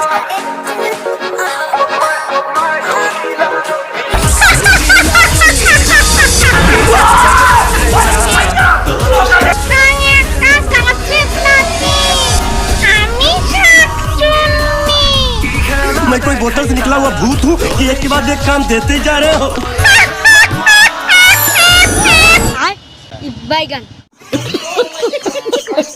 मैं कोई बोतल से निकला हुआ भूत हूँ कि एक के बाद एक काम देते जा रहे हो।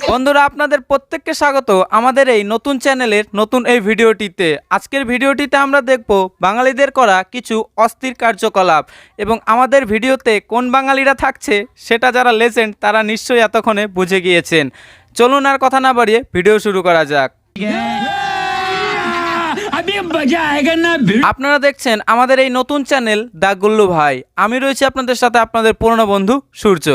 বন্ধুরা আপনাদের প্রত্যেককে স্বাগত আমাদের এই নতুন চ্যানেলের নতুন এই ভিডিওটিতে। আজকের ভিডিওটিতে আমরা দেখব বাঙালিদের করা কিছু অস্থির কার্যকলাপ এবং আমাদের ভিডিওতে কোন বাঙালিরা থাকছে সেটা যারা লেজেন্ড তারা নিশ্চয়ই এতক্ষণে বুঝে গিয়েছেন। চলুন আর কথা না বাড়িয়ে ভিডিও শুরু করা যাক। আপনারা দেখছেন আমাদের এই নতুন চ্যানেল দা গুল্লু ভাই। আমি রয়েছি আপনাদের সাথে আপনাদের পুরনো বন্ধু সূর্য।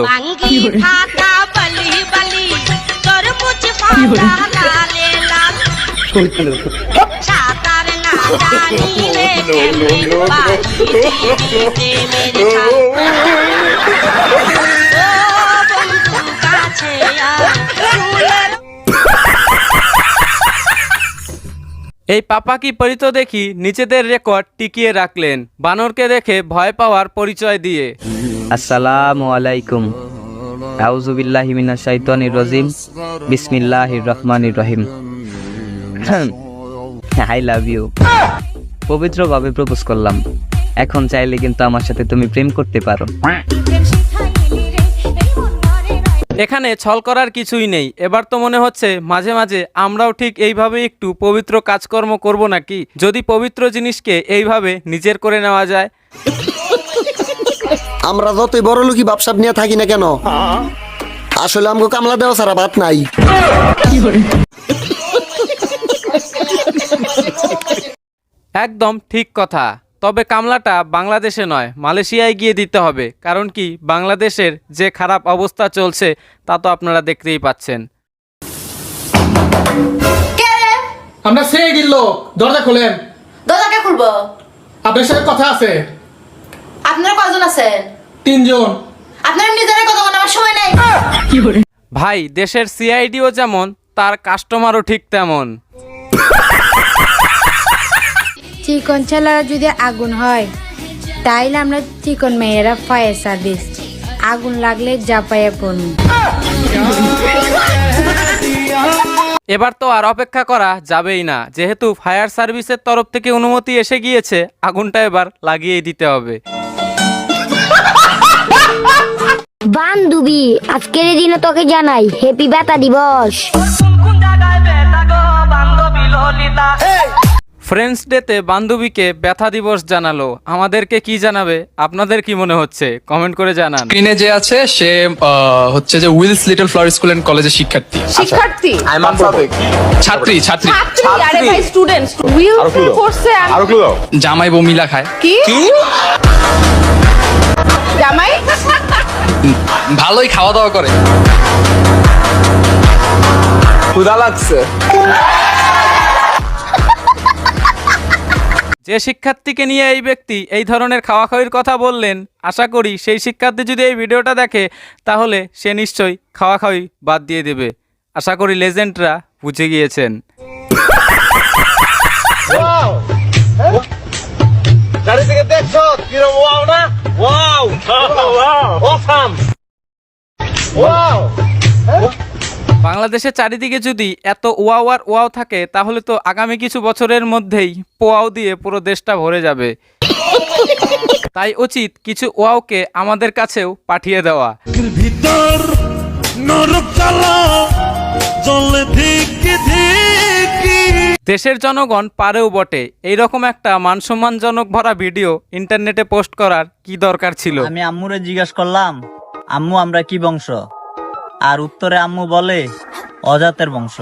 এই পাপা কি পরিত দেখি নিজেদের রেকর্ড টিকিয়ে রাখলেন বানরকে দেখে ভয় পাওয়ার পরিচয় দিয়ে। আসসালামু আলাইকুম, আউযু বিল্লাহি মিনাশ শাইতানির রাজিম, বিসমিল্লাহির রহমানির রহিম। I love you. পবিত্রভাবে প্রপোজ করলাম, এখন চাইলে কিন্তু আমার সাথে তুমি প্রেম করতে পারো। এখানে ছল করার কিছুই নেই। এবার তো মনে হচ্ছে মাঝে মাঝে আমরাও ঠিক এইভাবে একটু পবিত্র কাজকর্ম করব নাকি, যদি পবিত্র জিনিসকে এইভাবে নিজের করে নেওয়া যায়। আমরা যতই বড় লোকই ব্যবসা নিয়ে থাকি না কেন, আসলে আমাকে কামলা দেওয়া ছাড়া ভাত নাই। একদম ঠিক কথা। তবে কামলাটা বাংলাদেশে নয় মালয়েশিয়ায় গিয়ে দিতে হবে, কারণ কি বাংলাদেশের যে খারাপ অবস্থা চলছে তা তো আপনারা দেখতেই পাচ্ছেন। আমরা সেই গিল্লো, দরজা খোলেন। দরজা কে খুলবো? আপনার সাথে কথা আছে। আপনারা কয়জন আছেন? 3 জন। আপনারা নিজেরা কথা বলার আমার সময় নাই। ভাই দেশের সিআইডিও যেমন তার কাস্টমারও ঠিক তেমন। চিকন ছেলেরা যদি আগুন হয় তাইলে আমরা চিকন মেয়েরা ফায়ার সার্ভিস, আগুন লাগলে জাপাইয়া পড়ব। এবার তো আর অপেক্ষা করা যাবেই না, যেহেতু ফায়ার সার্ভিসের তরফ থেকে অনুমতি এসে গিয়েছে, আগুনটা এবার লাগিয়ে দিতে হবে। বান্ধবী, আজকের দিনে তোকে জানাই হ্যাপি ব্যথা দিবস। ফ্রেন্ডস ডেতে বান্ধবীকে ব্যথা দিবস জানালো, আমাদেরকে কি জানাবে? আপনাদের কি মনে হচ্ছে কমেন্ট করে জানান। স্ক্রিনে যে আছে সে হচ্ছে যে Wills Little Flower School and কলেজের শিক্ষার্থী। শিক্ষার্থী? ছাত্রী ছাত্রী আরে ভাই স্টুডেন্ট। উইল করছে আরো ক্লু দাও। জামাই বউ মিলা খায়। কি জামাই? ভালোই খাওয়া দাওয়া করে। ক্ষুধা লাগছে। যে শিক্ষার্থীকে নিয়ে এই ব্যক্তি এই ধরনের খাওয়া খাওয়ির কথা বললেন, আশা করি সেই শিক্ষার্থী যদি এই ভিডিওটা দেখে তাহলে সে নিশ্চয়ই খাওয়া খাওয়ি বাদ দিয়ে দেবে। আশা করি লেজেন্ডরা বুঝে গিয়েছেন। বাংলাদেশের চারিদিকে যদি এত ওয়াও আর ওয়াও থাকে তাহলে তো আগামী কিছু বছরের মধ্যেই পোয়াও দিয়ে পুরো দেশটা ভরে যাবে। তাই উচিত কিছু ওয়াওকে আমাদের কাছেও পাঠিয়ে দেওয়া। দেশের জনগণ পারেও বটে, এইরকম একটা মানসম্মানজনক ভরা ভিডিও ইন্টারনেটে পোস্ট করার কি দরকার ছিল? আমি আম্মুরে জিজ্ঞাসা করলাম, আম্মু আমরা কি বংশ? আর উত্তরে আম্মু বলে অজাতের বংশ।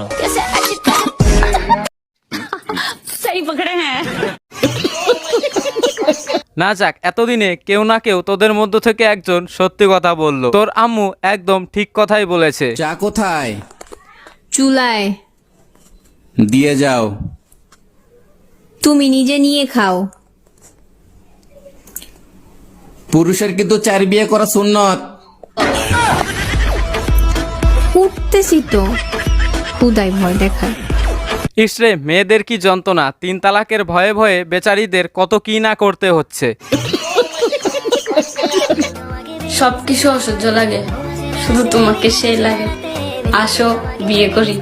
না যাক, এতদিনে কেউ না কেউ তোদের মধ্য থেকে একজন সত্যি কথা বলল। তোর আম্মু একদম ঠিক কথাই বলেছে। চা কোথায়? চুলায়। দিয়ে যাও। তুমি নিজে নিয়ে খাও। পুরুষের কিন্তু 4 বিয়ে করা সুন্নত। উঠতেছি তো, খুদাই ভয় দেখায়। ইসরে মেয়েদের কি যন্ত্রণা, 3 তালাকের ভয়ে ভয়ে বেচারিদের কত কি না করতে হচ্ছে। সবকিছু অসহ্য লাগে, শুধু তোমাকে সেই লাগে। আসো বিয়ে করি।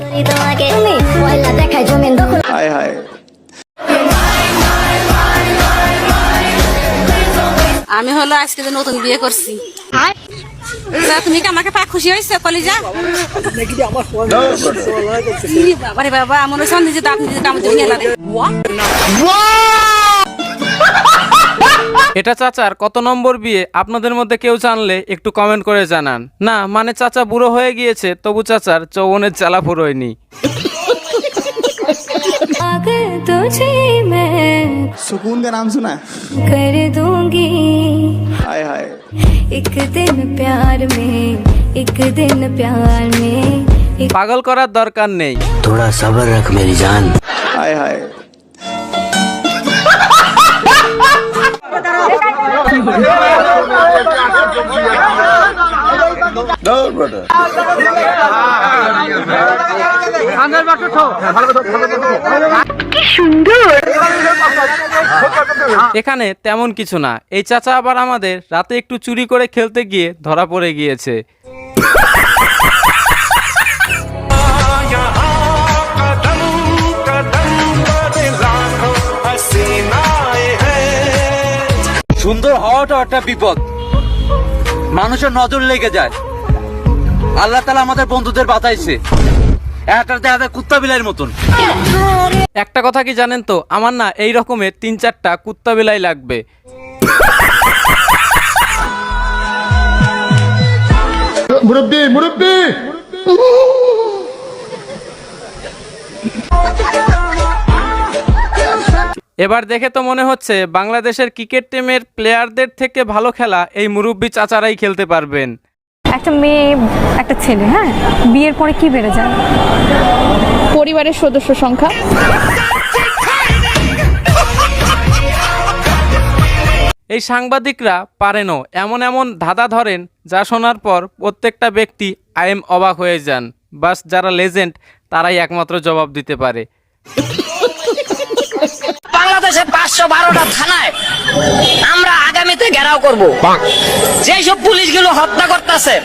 আমি হলো আজকে যে নতুন বিয়ে করছি। তুমি কি আমাকে পা খুশি হয়েছে কলিজা? বাবারে বাবা, আমার সন্ধি যে আপনি যে কাম দিয়ে গেলেন। এটা চাচার কত নম্বর বিয়ে আপনাদের মধ্যে কেউ জানলে একটু কমেন্ট করে জানান। না মানে চাচা বুড়ো হয়ে গিয়েছে, তবু চাচার যৌবনের জ্বালা ফুরোয়নি। सुकून का नाम सुना कर दूंगी हाय हाय एक दिन प्यार में, एक दिन प्यार में। পাগল করার দরকার নেই। थोड़ा सब्र रख मेरी जान। हाय हाय এখানে তেমন কিছু না। এই চাচা আবার আমাদের রাতে একটু চুরি করে খেলতে গিয়ে ধরা পড়ে গিয়েছে। সুন্দর হওয়াটা একটা বিপদ, মানুষের নজর লেগে যায়। আল্লাহ তাআলা আমাদের বন্ধুদের বাঁচাইছে, একটা দেখা কুত্তা বিলাইয়ের মতন। একটা কথা কি জানেন তো, আমার না এই রকমের 3-4টা কুত্তা বিলাই লাগবে। मुरब्बी मुरब्बी এবার দেখে তো মনে হচ্ছে বাংলাদেশের ক্রিকেট টিমের প্লেয়ারদের থেকে ভালো খেলা এই মুরব্বি চাচারাই খেলতে পারবেন। একটা মেয়ে একটা ছেলে, হ্যাঁ, বিয়ের পরে কি বেড়ে যায়? পরিবারের সদস্য সংখ্যা। এই সাংবাদিকরা পারেনও এমন এমন ধাঁধা ধরেন যা শোনার পর প্রত্যেকটা ব্যক্তি অবাক হয়ে যান। বাস যারা লেজেন্ড তারাই একমাত্র জবাব দিতে পারে। বাংলাদেশে 512টা থানায় আমরা আগামীতে ঘেরাও করব। যেসব পুলিশগুলো হত্যা করতেছে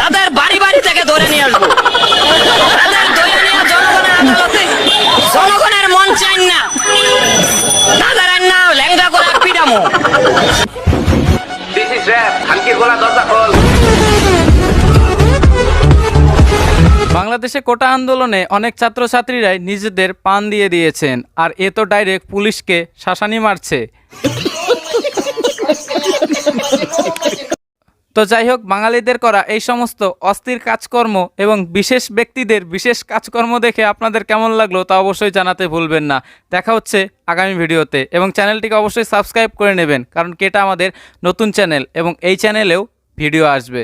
তাদের বাড়ি বাড়ি থেকে ধরে নিয়ে আসবো। তাদের ধরে নিয়ে জনগণের আদালতে, জনগণের মন চাই না, তাদের না লেঙ্গা করে পিটামো। বাংলাদেশে কোটা আন্দোলনে অনেক ছাত্রছাত্রীরাই নিজেদের প্রাণ দিয়ে দিয়েছেন, আর এ তো ডাইরেক্ট পুলিশকে শাসানি মারছে। তো যাই হোক, বাঙালিদের করা এই সমস্ত অস্থির কাজকর্ম এবং বিশেষ ব্যক্তিদের বিশেষ কাজকর্ম দেখে আপনাদের কেমন লাগলো তা অবশ্যই জানাতে ভুলবেন না। দেখা হচ্ছে আগামী ভিডিওতে, এবং চ্যানেলটিকে অবশ্যই সাবস্ক্রাইব করে নেবেন, কারণ এটা আমাদের নতুন চ্যানেল এবং এই চ্যানেলেও ভিডিও আসবে।